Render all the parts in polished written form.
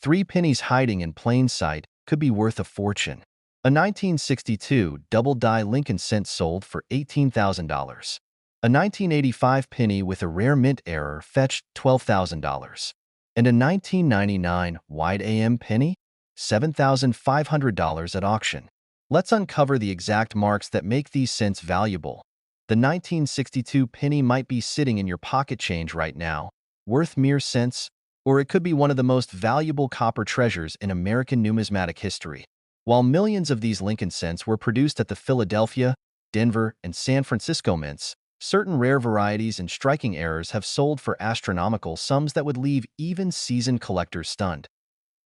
3 pennies hiding in plain sight could be worth a fortune. A 1962 double-die Lincoln cent sold for $18,000. A 1985 penny with a rare mint error fetched $12,000. And a 1999 wide AM penny? $7,500 at auction. Let's uncover the exact marks that make these cents valuable. The 1962 penny might be sitting in your pocket change right now, worth mere cents, or it could be one of the most valuable copper treasures in American numismatic history. While millions of these Lincoln cents were produced at the Philadelphia, Denver, and San Francisco mints, certain rare varieties and striking errors have sold for astronomical sums that would leave even seasoned collectors stunned.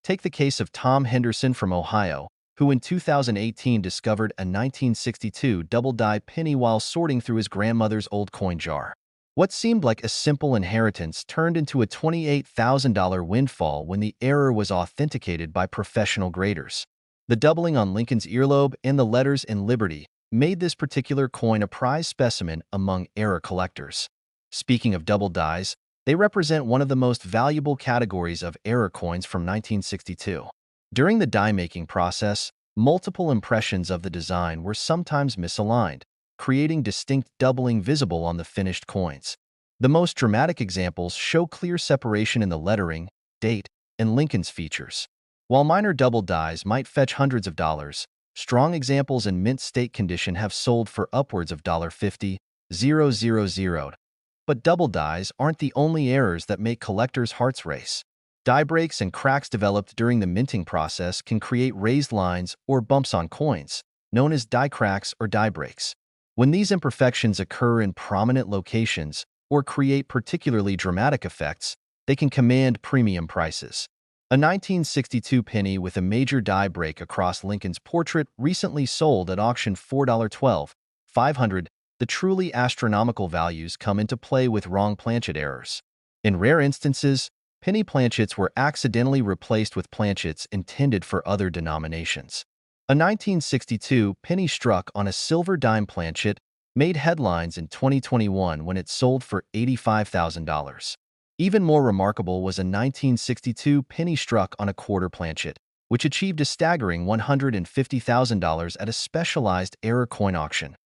Take the case of Tom Henderson from Ohio, who in 2018 discovered a 1962 double-die penny while sorting through his grandmother's old coin jar. What seemed like a simple inheritance turned into a $28,000 windfall when the error was authenticated by professional graders. The doubling on Lincoln's earlobe and the letters in Liberty made this particular coin a prized specimen among error collectors. Speaking of double dies, they represent one of the most valuable categories of error coins from 1962. During the die-making process, multiple impressions of the design were sometimes misaligned, creating distinct doubling visible on the finished coins. The most dramatic examples show clear separation in the lettering, date, and Lincoln's features. While minor double dies might fetch hundreds of dollars, strong examples in mint state condition have sold for upwards of $50,000. But double dies aren't the only errors that make collectors' hearts race. Die breaks and cracks developed during the minting process can create raised lines or bumps on coins, known as die cracks or die breaks. When these imperfections occur in prominent locations or create particularly dramatic effects, they can command premium prices. A 1962 penny with a major die break across Lincoln's portrait recently sold at auction $4.12,500. The truly astronomical values come into play with wrong planchet errors. In rare instances, penny planchets were accidentally replaced with planchets intended for other denominations. A 1962 penny struck on a silver dime planchet made headlines in 2021 when it sold for $85,000. Even more remarkable was a 1962 penny struck on a quarter planchet, which achieved a staggering $150,000 at a specialized error coin auction.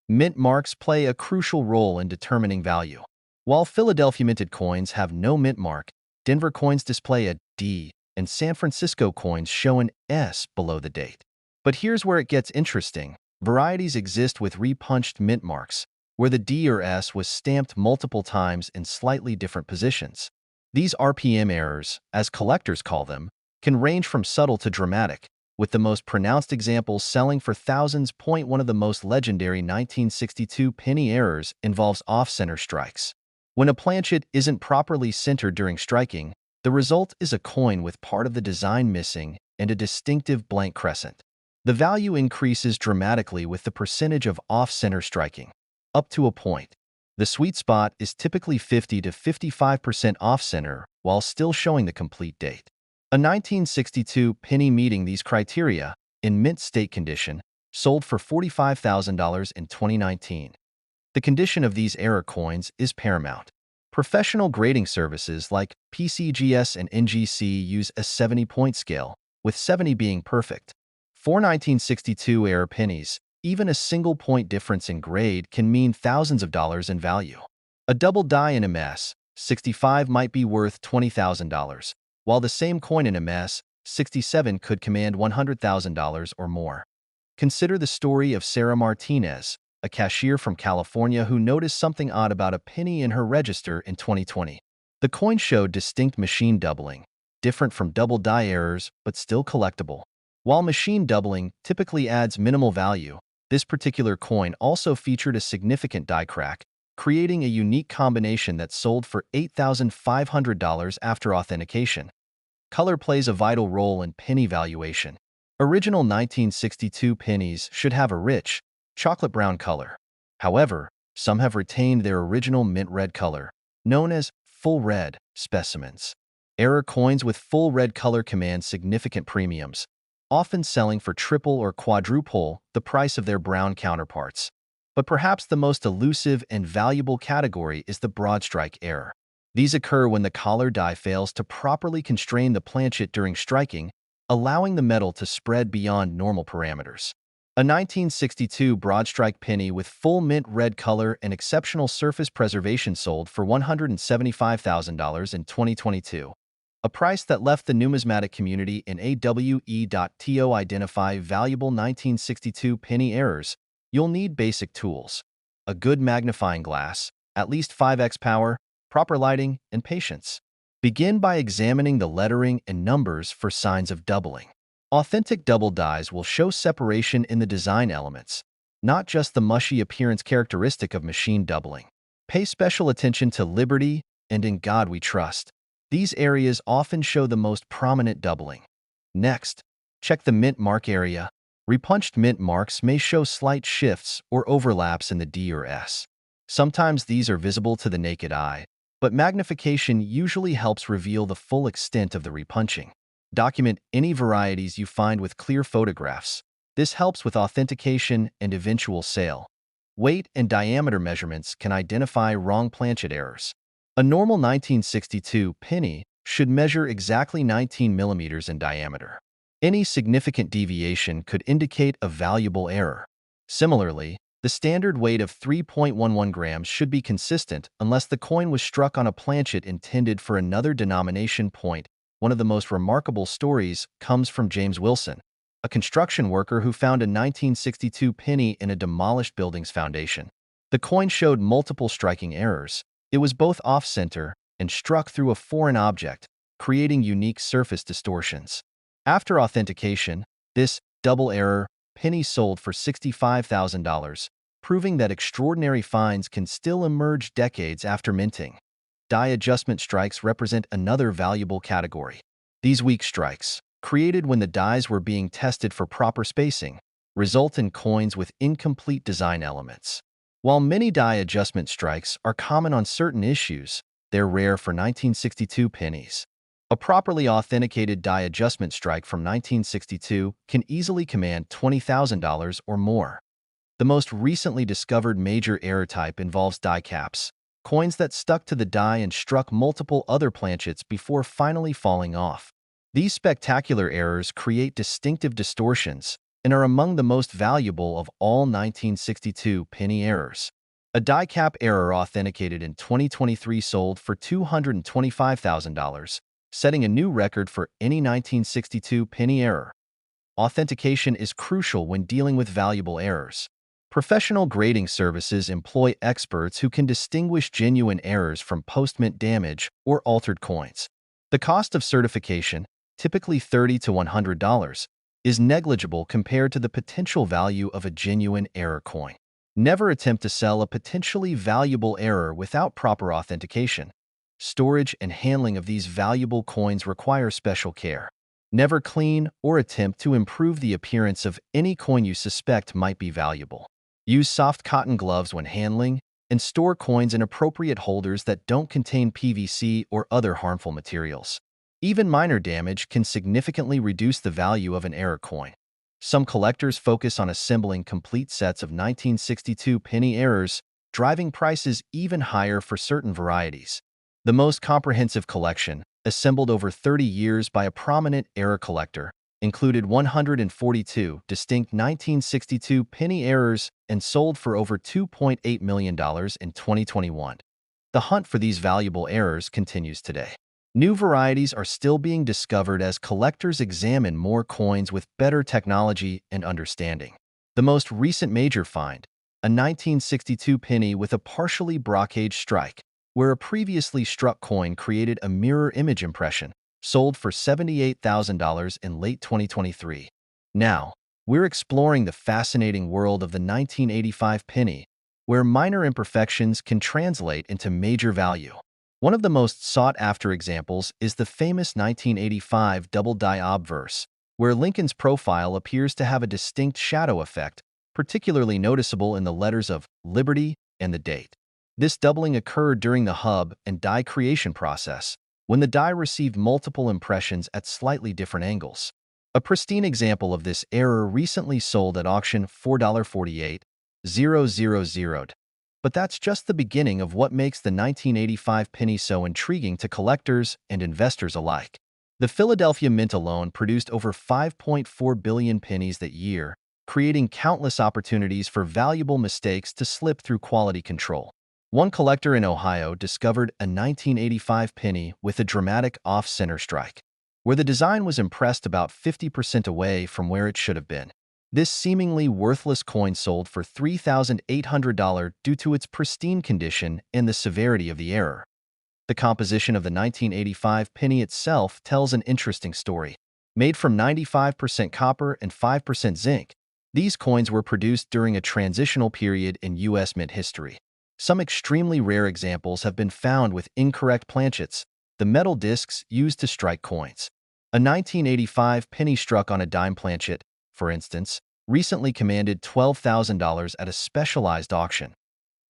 Mint marks play a crucial role in determining value. While Philadelphia minted coins have no mint mark, Denver coins display a D, and San Francisco coins show an S below the date. But here's where it gets interesting. Varieties exist with repunched mint marks, where the D or S was stamped multiple times in slightly different positions. These RPM errors, as collectors call them, can range from subtle to dramatic, with the most pronounced examples selling for thousands. One of the most legendary 1962 penny errors involves off-center strikes. When a planchet isn't properly centered during striking, the result is a coin with part of the design missing and a distinctive blank crescent. The value increases dramatically with the percentage of off-center striking. Up to a point. The sweet spot is typically 50 to 55% off-center while still showing the complete date. A 1962 penny meeting these criteria, in mint state condition, sold for $45,000 in 2019. The condition of these error coins is paramount. Professional grading services like PCGS and NGC use a 70-point scale, with 70 being perfect. For 1962 error pennies, even a single point difference in grade can mean thousands of dollars in value. A double die in MS, 65 might be worth $20,000, while the same coin in MS, 67 could command $100,000 or more. Consider the story of Sarah Martinez, a cashier from California who noticed something odd about a penny in her register in 2020. The coin showed distinct machine doubling, different from double die errors but still collectible. While machine doubling typically adds minimal value, this particular coin also featured a significant die crack, creating a unique combination that sold for $8,500 after authentication. Color plays a vital role in penny valuation. Original 1962 pennies should have a rich, chocolate brown color. However, some have retained their original mint red color, known as full red specimens. Error coins with full red color command significant premiums, often selling for triple or quadruple the price of their brown counterparts. But perhaps the most elusive and valuable category is the broad strike error. These occur when the collar die fails to properly constrain the planchet during striking, allowing the metal to spread beyond normal parameters. A 1962 broad-strike penny with full mint red color and exceptional surface preservation sold for $175,000 in 2022. A price that left the numismatic community in AWE.to identify valuable 1962 penny errors. You'll need basic tools: a good magnifying glass, at least 5x power, proper lighting, and patience. Begin by examining the lettering and numbers for signs of doubling. Authentic double dies will show separation in the design elements, not just the mushy appearance characteristic of machine doubling. Pay special attention to Liberty and In God We Trust. These areas often show the most prominent doubling. Next, check the mint mark area. Repunched mint marks may show slight shifts or overlaps in the D or S. Sometimes these are visible to the naked eye, but magnification usually helps reveal the full extent of the repunching. Document any varieties you find with clear photographs. This helps with authentication and eventual sale. Weight and diameter measurements can identify wrong planchet errors. A normal 1962 penny should measure exactly 19 millimeters in diameter. Any significant deviation could indicate a valuable error. Similarly, the standard weight of 3.11 grams should be consistent unless the coin was struck on a planchet intended for another denomination point. One of the most remarkable stories comes from James Wilson, a construction worker who found a 1962 penny in a demolished building's foundation. The coin showed multiple striking errors. It was both off-center and struck through a foreign object, creating unique surface distortions. After authentication, this double error penny sold for $65,000, proving that extraordinary finds can still emerge decades after minting. Die adjustment strikes represent another valuable category. These weak strikes, created when the dies were being tested for proper spacing, result in coins with incomplete design elements. While many die adjustment strikes are common on certain issues, they're rare for 1962 pennies. A properly authenticated die adjustment strike from 1962 can easily command $20,000 or more. The most recently discovered major error type involves die caps, coins that stuck to the die and struck multiple other planchets before finally falling off. These spectacular errors create distinctive distortions and are among the most valuable of all 1962 penny errors. A die cap error authenticated in 2023 sold for $225,000, setting a new record for any 1962 penny error. Authentication is crucial when dealing with valuable errors. Professional grading services employ experts who can distinguish genuine errors from post-mint damage or altered coins. The cost of certification, typically $30 to $100, is negligible compared to the potential value of a genuine error coin. Never attempt to sell a potentially valuable error without proper authentication. Storage and handling of these valuable coins require special care. Never clean or attempt to improve the appearance of any coin you suspect might be valuable. Use soft cotton gloves when handling, and store coins in appropriate holders that don't contain PVC or other harmful materials. Even minor damage can significantly reduce the value of an error coin. Some collectors focus on assembling complete sets of 1962 penny errors, driving prices even higher for certain varieties. The most comprehensive collection, assembled over 30 years by a prominent error collector, included 142 distinct 1962 penny errors and sold for over $2.8 million in 2021. The hunt for these valuable errors continues today. New varieties are still being discovered as collectors examine more coins with better technology and understanding. The most recent major find, a 1962 penny with a partially brocade strike, where a previously struck coin created a mirror image impression, sold for $78,000 in late 2023. Now, we're exploring the fascinating world of the 1985 penny, where minor imperfections can translate into major value. One of the most sought-after examples is the famous 1985 double die obverse, where Lincoln's profile appears to have a distinct shadow effect, particularly noticeable in the letters of Liberty and the date. This doubling occurred during the hub and die creation process, when the die received multiple impressions at slightly different angles. A pristine example of this error recently sold at auction $4.48,000. But that's just the beginning of what makes the 1985 penny so intriguing to collectors and investors alike. The Philadelphia Mint alone produced over 5.4 billion pennies that year, creating countless opportunities for valuable mistakes to slip through quality control. One collector in Ohio discovered a 1985 penny with a dramatic off-center strike, where the design was impressed about 50% away from where it should have been. This seemingly worthless coin sold for $3,800 due to its pristine condition and the severity of the error. The composition of the 1985 penny itself tells an interesting story. Made from 95% copper and 5% zinc, these coins were produced during a transitional period in U.S. mint history. Some extremely rare examples have been found with incorrect planchets, the metal discs used to strike coins. A 1985 penny struck on a dime planchet, for instance, recently commanded $12,000 at a specialized auction.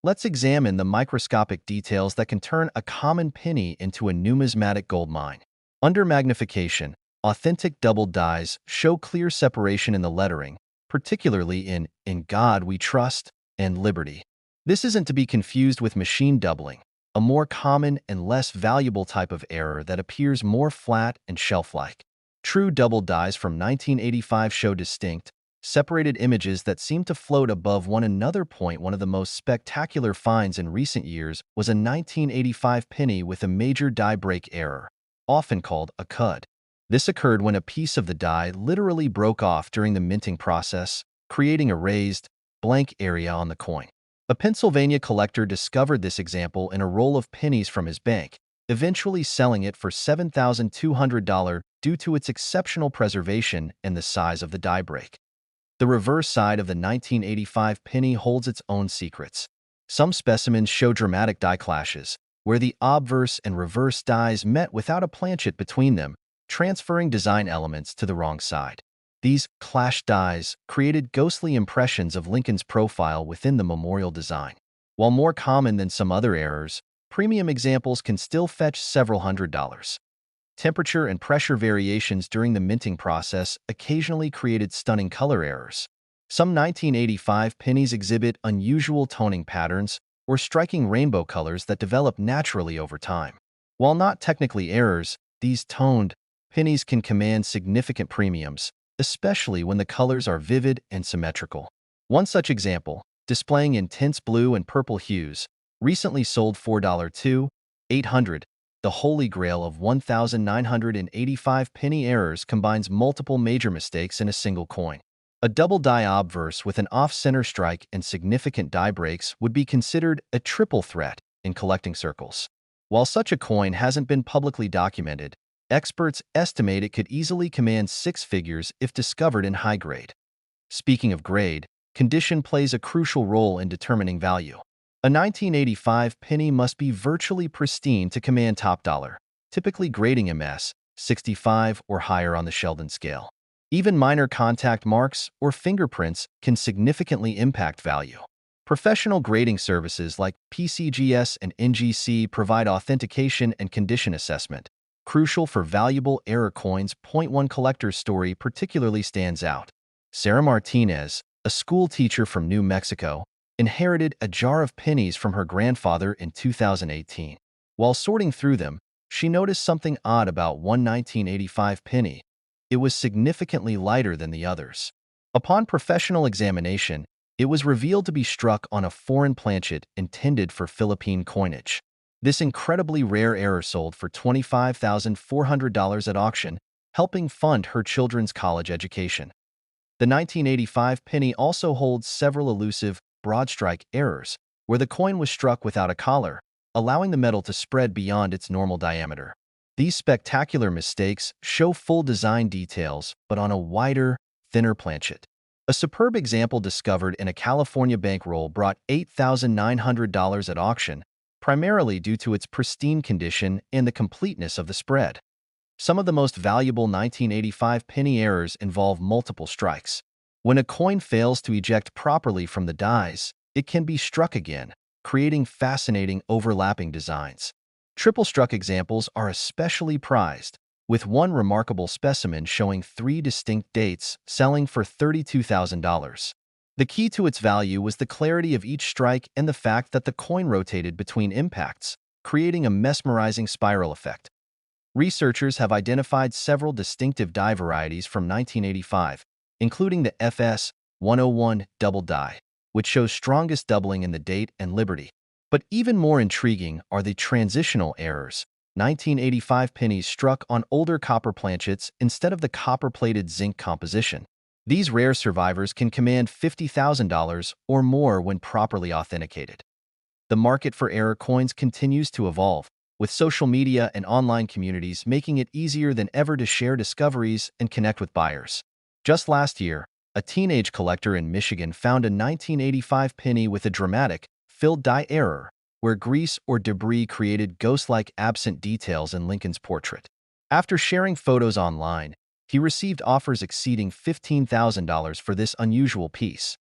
Let's examine the microscopic details that can turn a common penny into a numismatic gold mine. Under magnification, authentic doubled dies show clear separation in the lettering, particularly in God We Trust and Liberty. This isn't to be confused with machine doubling, a more common and less valuable type of error that appears more flat and shelf-like. True double dies from 1985 show distinct, separated images that seem to float above one another. One of the most spectacular finds in recent years was a 1985 penny with a major die break error, often called a cud. This occurred when a piece of the die literally broke off during the minting process, creating a raised, blank area on the coin. A Pennsylvania collector discovered this example in a roll of pennies from his bank, eventually selling it for $7,200 due to its exceptional preservation and the size of the die break. The reverse side of the 1985 penny holds its own secrets. Some specimens show dramatic die clashes, where the obverse and reverse dies met without a planchet between them, transferring design elements to the wrong side. These clashed dies created ghostly impressions of Lincoln's profile within the memorial design. While more common than some other errors, premium examples can still fetch several $100s. Temperature and pressure variations during the minting process occasionally created stunning color errors. Some 1985 pennies exhibit unusual toning patterns or striking rainbow colors that develop naturally over time. While not technically errors, these toned pennies can command significant premiums, especially when the colors are vivid and symmetrical. One such example, displaying intense blue and purple hues, recently sold for $2,800. The holy grail of 1,985 penny errors combines multiple major mistakes in a single coin. A double die obverse with an off-center strike and significant die breaks would be considered a triple threat in collecting circles. While such a coin hasn't been publicly documented, experts estimate it could easily command six figures if discovered in high grade. Speaking of grade, condition plays a crucial role in determining value. A 1985 penny must be virtually pristine to command top dollar, typically grading MS 65 or higher on the Sheldon scale. Even minor contact marks or fingerprints can significantly impact value. Professional grading services like PCGS and NGC provide authentication and condition assessment, crucial for valuable error coins. One collector's story particularly stands out. Sarah Martinez, a school teacher from New Mexico, inherited a jar of pennies from her grandfather in 2018. While sorting through them, she noticed something odd about one 1985 penny. It was significantly lighter than the others. Upon professional examination, it was revealed to be struck on a foreign planchet intended for Philippine coinage. This incredibly rare error sold for $25,400 at auction, helping fund her children's college education. The 1985 penny also holds several elusive, broad strike errors, where the coin was struck without a collar, allowing the metal to spread beyond its normal diameter. These spectacular mistakes show full design details, but on a wider, thinner planchet. A superb example discovered in a California bankroll brought $8,900 at auction, primarily due to its pristine condition and the completeness of the spread. Some of the most valuable 1985 penny errors involve multiple strikes. When a coin fails to eject properly from the dies, it can be struck again, creating fascinating overlapping designs. Triple struck examples are especially prized, with one remarkable specimen showing 3 distinct dates selling for $32,000. The key to its value was the clarity of each strike and the fact that the coin rotated between impacts, creating a mesmerizing spiral effect. Researchers have identified several distinctive die varieties from 1985, including the FS 101 double die, which shows strongest doubling in the date and Liberty. But even more intriguing are the transitional errors. 1985 pennies struck on older copper planchets instead of the copper-plated zinc composition. These rare survivors can command $50,000 or more when properly authenticated. The market for error coins continues to evolve, with social media and online communities making it easier than ever to share discoveries and connect with buyers. Just last year, a teenage collector in Michigan found a 1985 penny with a dramatic, filled die error, where grease or debris created ghost-like absent details in Lincoln's portrait. After sharing photos online, he received offers exceeding $15,000 for this unusual piece.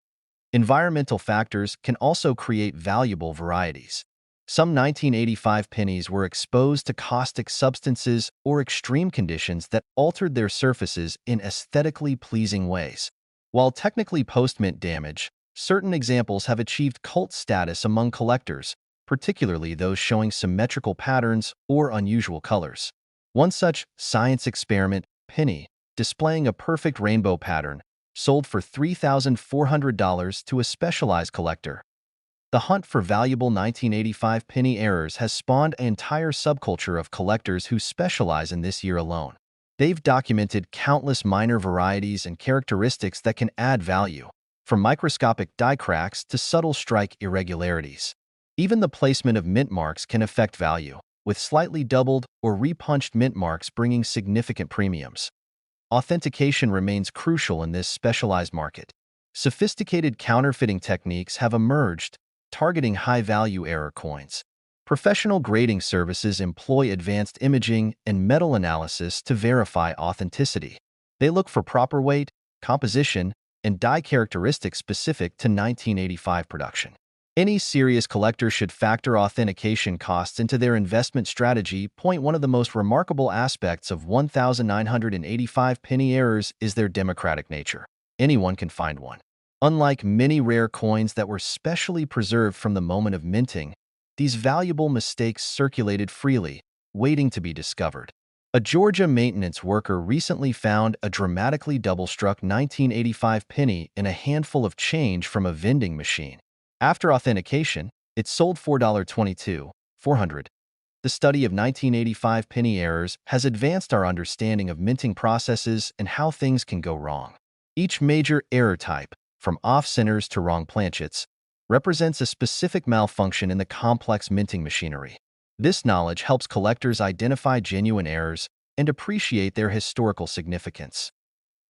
Environmental factors can also create valuable varieties. Some 1985 pennies were exposed to caustic substances or extreme conditions that altered their surfaces in aesthetically pleasing ways. While technically post-mint damage, certain examples have achieved cult status among collectors, particularly those showing symmetrical patterns or unusual colors. One such science experiment penny, displaying a perfect rainbow pattern, sold for $3,400 to a specialized collector. The hunt for valuable 1985 penny errors has spawned an entire subculture of collectors who specialize in this year alone. They've documented countless minor varieties and characteristics that can add value, from microscopic die cracks to subtle strike irregularities. Even the placement of mint marks can affect value, with slightly doubled or repunched mint marks bringing significant premiums. Authentication remains crucial in this specialized market. Sophisticated counterfeiting techniques have emerged, targeting high-value error coins. Professional grading services employ advanced imaging and metal analysis to verify authenticity. They look for proper weight, composition, and die characteristics specific to 1985 production. Any serious collector should factor authentication costs into their investment strategy. One of the most remarkable aspects of 1985 penny errors is their democratic nature. Anyone can find one. Unlike many rare coins that were specially preserved from the moment of minting, these valuable mistakes circulated freely, waiting to be discovered. A Georgia maintenance worker recently found a dramatically double-struck 1985 penny in a handful of change from a vending machine. After authentication, it sold $4.22. The study of 1985 penny errors has advanced our understanding of minting processes and how things can go wrong. Each major error type, from off-centers to wrong planchets, represents a specific malfunction in the complex minting machinery. This knowledge helps collectors identify genuine errors and appreciate their historical significance.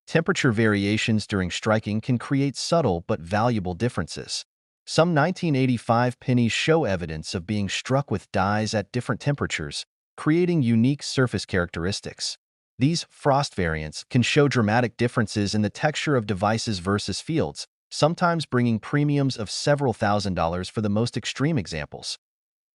Temperature variations during striking can create subtle but valuable differences. Some 1985 pennies show evidence of being struck with dies at different temperatures, creating unique surface characteristics. These frost variants can show dramatic differences in the texture of devices versus fields, sometimes bringing premiums of several $1,000s for the most extreme examples.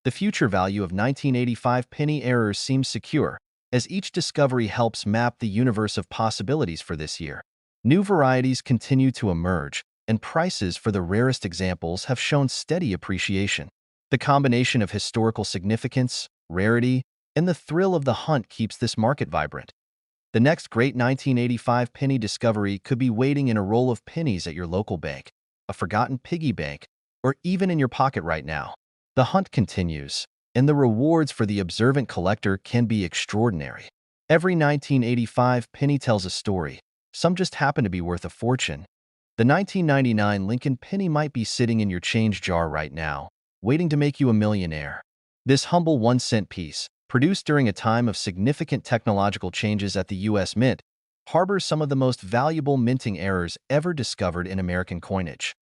The future value of 1985 penny errors seems secure, as each discovery helps map the universe of possibilities for this year. New varieties continue to emerge, and prices for the rarest examples have shown steady appreciation. The combination of historical significance, rarity, and the thrill of the hunt keeps this market vibrant. The next great 1985 penny discovery could be waiting in a roll of pennies at your local bank, a forgotten piggy bank, or even in your pocket right now. The hunt continues, and the rewards for the observant collector can be extraordinary. Every 1985 penny tells a story. Some just happen to be worth a fortune. The 1999 Lincoln penny might be sitting in your change jar right now, waiting to make you a millionaire. This humble 1-cent piece, produced during a time of significant technological changes at the U.S. Mint, harbors some of the most valuable minting errors ever discovered in American coinage.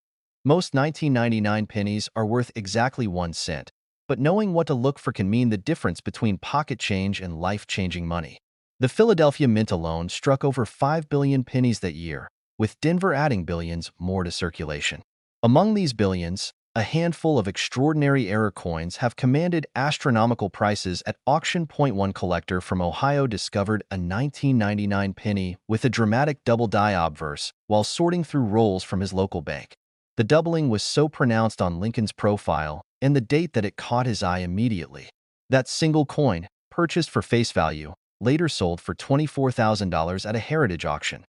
Most 1999 pennies are worth exactly 1 cent, but knowing what to look for can mean the difference between pocket change and life-changing money. The Philadelphia Mint alone struck over 5 billion pennies that year, with Denver adding billions more to circulation. Among these billions, a handful of extraordinary error coins have commanded astronomical prices at auction. One collector from Ohio discovered a 1999 penny with a dramatic double die obverse while sorting through rolls from his local bank. The doubling was so pronounced on Lincoln's profile and the date that it caught his eye immediately. That single coin, purchased for face value, later sold for $24,000 at a heritage auction.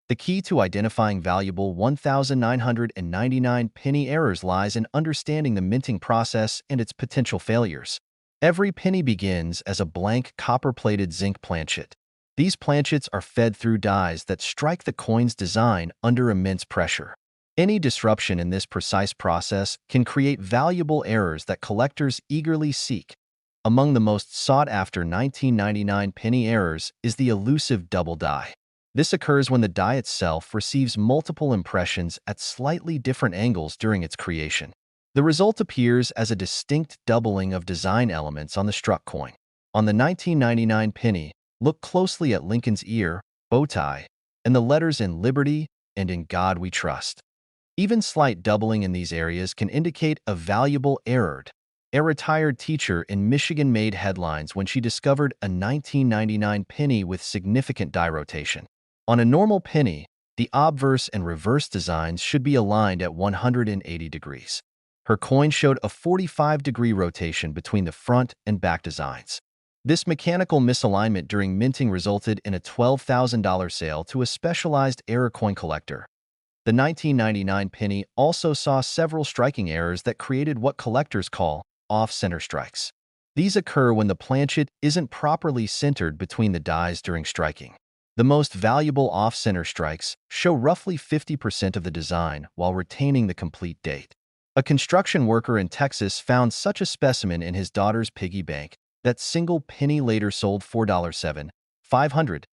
The key to identifying valuable 1,999 penny errors lies in understanding the minting process and its potential failures. Every penny begins as a blank copper-plated zinc planchet. These planchets are fed through dies that strike the coin's design under immense pressure. Any disruption in this precise process can create valuable errors that collectors eagerly seek. Among the most sought-after 1999 penny errors is the elusive double die. This occurs when the die itself receives multiple impressions at slightly different angles during its creation. The result appears as a distinct doubling of design elements on the struck coin. On the 1999 penny, look closely at Lincoln's ear, bow tie, and the letters "In Liberty" and "In God We Trust." Even slight doubling in these areas can indicate a valuable error. A retired teacher in Michigan made headlines when she discovered a 1999 penny with significant die rotation. On a normal penny, the obverse and reverse designs should be aligned at 180 degrees. Her coin showed a 45-degree rotation between the front and back designs. This mechanical misalignment during minting resulted in a $12,000 sale to a specialized error coin collector. The 1999 penny also saw several striking errors that created what collectors call off-center strikes. These occur when the planchet isn't properly centered between the dies during striking. The most valuable off-center strikes show roughly 50% of the design while retaining the complete date. A construction worker in Texas found such a specimen in his daughter's piggy bank. That single penny later sold $4,750.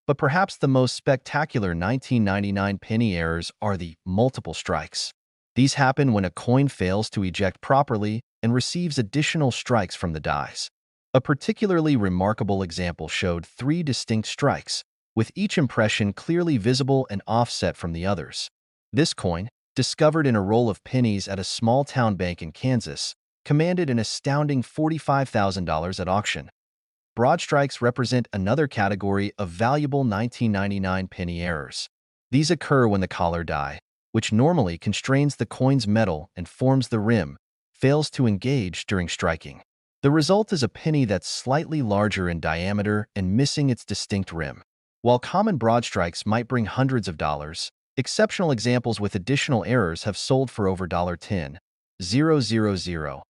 But perhaps the most spectacular 1999 penny errors are the multiple strikes. These happen when a coin fails to eject properly and receives additional strikes from the dies. A particularly remarkable example showed 3 distinct strikes, with each impression clearly visible and offset from the others. This coin, discovered in a roll of pennies at a small-town bank in Kansas, commanded an astounding $45,000 at auction. Broad strikes represent another category of valuable 1999 penny errors. These occur when the collar die, which normally constrains the coin's metal and forms the rim, fails to engage during striking. The result is a penny that's slightly larger in diameter and missing its distinct rim. While common broad strikes might bring hundreds of dollars, exceptional examples with additional errors have sold for over $10,000.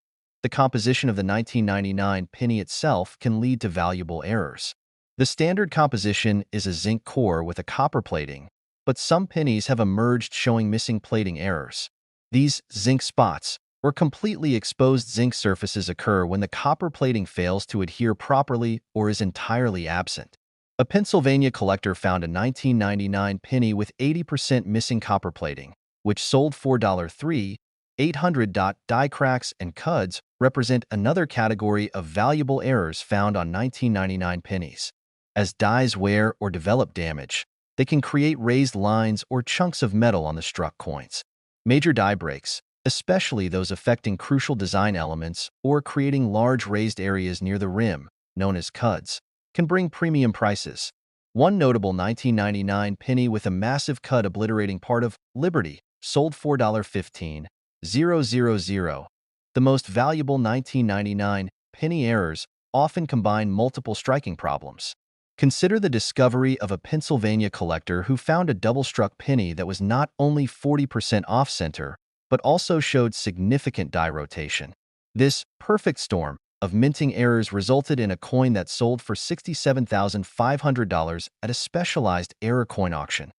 The composition of the 1999 penny itself can lead to valuable errors. The standard composition is a zinc core with a copper plating, but some pennies have emerged showing missing plating errors. These zinc spots, or completely exposed zinc surfaces, occur when the copper plating fails to adhere properly or is entirely absent. A Pennsylvania collector found a 1999 penny with 80% missing copper plating, which sold for $3,800. Die cracks and cuds represent another category of valuable errors found on 1999 pennies. As dies wear or develop damage, they can create raised lines or chunks of metal on the struck coins. Major die breaks, especially those affecting crucial design elements or creating large raised areas near the rim, known as cuds, can bring premium prices. One notable 1999 penny with a massive cud obliterating part of Liberty sold for $15,000. The most valuable 1999 penny errors often combine multiple striking problems. Consider the discovery of a Pennsylvania collector who found a double-struck penny that was not only 40% off-center, but also showed significant die rotation. This perfect storm of minting errors resulted in a coin that sold for $67,500 at a specialized error coin auction.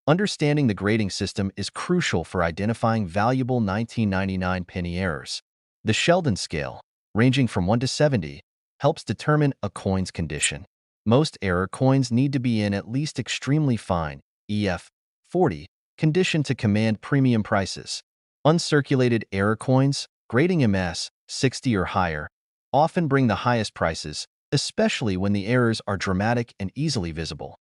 Understanding the grading system is crucial for identifying valuable 1999 penny errors. The Sheldon scale, ranging from 1 to 70, helps determine a coin's condition. Most error coins need to be in at least extremely fine, EF 40, condition to command premium prices. Uncirculated error coins, grading MS 60 or higher, often bring the highest prices, especially when the errors are dramatic and easily visible.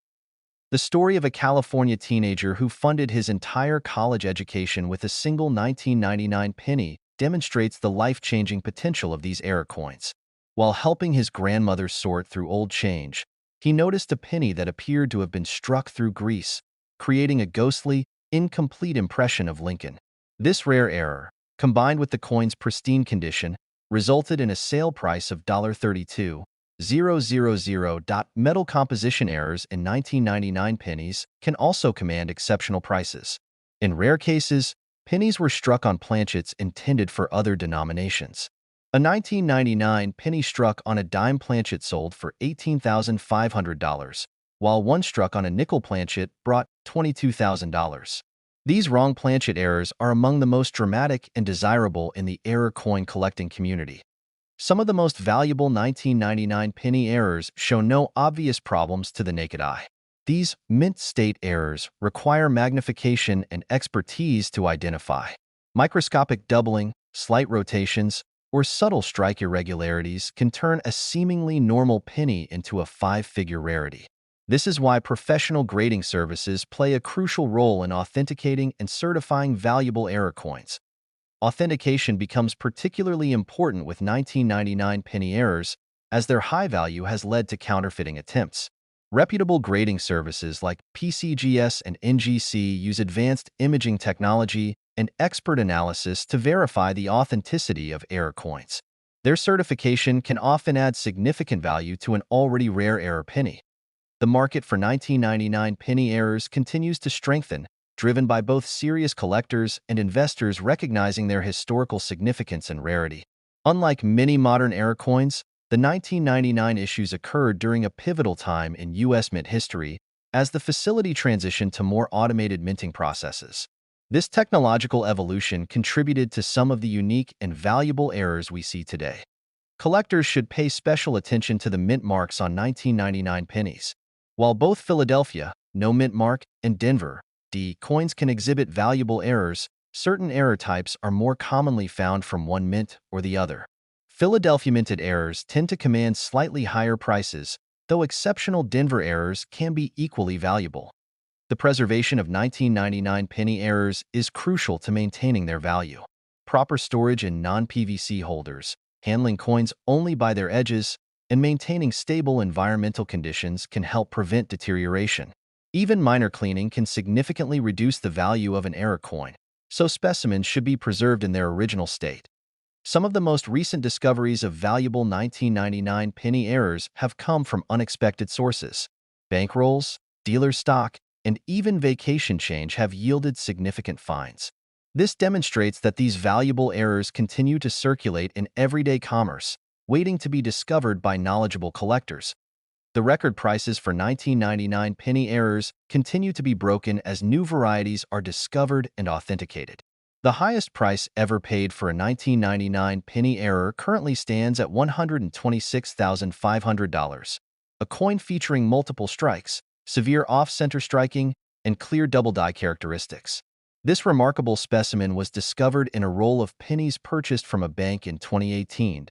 The story of a California teenager who funded his entire college education with a single 1999 penny demonstrates the life-changing potential of these error coins. While helping his grandmother sort through old change, he noticed a penny that appeared to have been struck through grease, creating a ghostly, incomplete impression of Lincoln. This rare error, combined with the coin's pristine condition, resulted in a sale price of $32,000. Metal composition errors in 1999 pennies can also command exceptional prices. In rare cases, pennies were struck on planchets intended for other denominations. A 1999 penny struck on a dime planchet sold for $18,500, while one struck on a nickel planchet brought $22,000. These wrong planchet errors are among the most dramatic and desirable in the error coin collecting community. Some of the most valuable 1999 penny errors show no obvious problems to the naked eye. These mint state errors require magnification and expertise to identify. Microscopic doubling, slight rotations, or subtle strike irregularities can turn a seemingly normal penny into a five-figure rarity. This is why professional grading services play a crucial role in authenticating and certifying valuable error coins. Authentication becomes particularly important with 1999 penny errors, as their high value has led to counterfeiting attempts. Reputable grading services like PCGS and NGC use advanced imaging technology and expert analysis to verify the authenticity of error coins. Their certification can often add significant value to an already rare error penny. The market for 1999 penny errors continues to strengthen, driven by both serious collectors and investors recognizing their historical significance and rarity. Unlike many modern error coins, the 1999 issues occurred during a pivotal time in U.S. mint history as the facility transitioned to more automated minting processes. This technological evolution contributed to some of the unique and valuable errors we see today. Collectors should pay special attention to the mint marks on 1999 pennies. While both Philadelphia, no mint mark, and Denver, D coins can exhibit valuable errors, certain error types are more commonly found from one mint or the other. Philadelphia minted errors tend to command slightly higher prices, though exceptional Denver errors can be equally valuable. The preservation of 1999 penny errors is crucial to maintaining their value. Proper storage in non-PVC holders, handling coins only by their edges, and maintaining stable environmental conditions can help prevent deterioration. Even minor cleaning can significantly reduce the value of an error coin, so specimens should be preserved in their original state. Some of the most recent discoveries of valuable 1999 penny errors have come from unexpected sources. Bankrolls, dealer stock, and even vacation change have yielded significant finds. This demonstrates that these valuable errors continue to circulate in everyday commerce, waiting to be discovered by knowledgeable collectors. The record prices for 1999 penny errors continue to be broken as new varieties are discovered and authenticated. The highest price ever paid for a 1999 penny error currently stands at $126,500. A coin featuring multiple strikes, severe off-center striking, and clear double-die characteristics. This remarkable specimen was discovered in a roll of pennies purchased from a bank in 2018.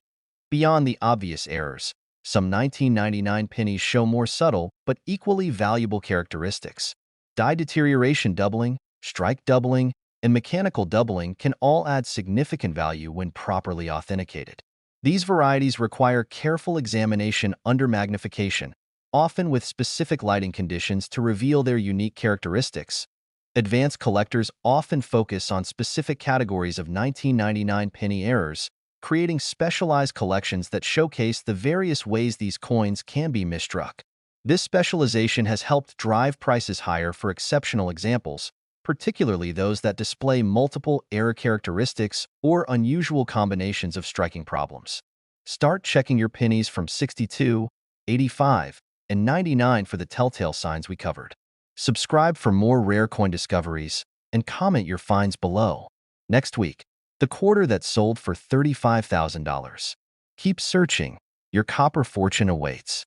Beyond the obvious errors, some 1999 pennies show more subtle but equally valuable characteristics. Die deterioration doubling, strike doubling, and mechanical doubling can all add significant value when properly authenticated. These varieties require careful examination under magnification, often with specific lighting conditions to reveal their unique characteristics. Advanced collectors often focus on specific categories of 1999 penny errors, creating specialized collections that showcase the various ways these coins can be misstruck. This specialization has helped drive prices higher for exceptional examples, particularly those that display multiple error characteristics or unusual combinations of striking problems. Start checking your pennies from 62, 85, and 99 for the telltale signs we covered. Subscribe for more rare coin discoveries and comment your finds below. Next week, the quarter that sold for $35,000. Keep searching. Your copper fortune awaits.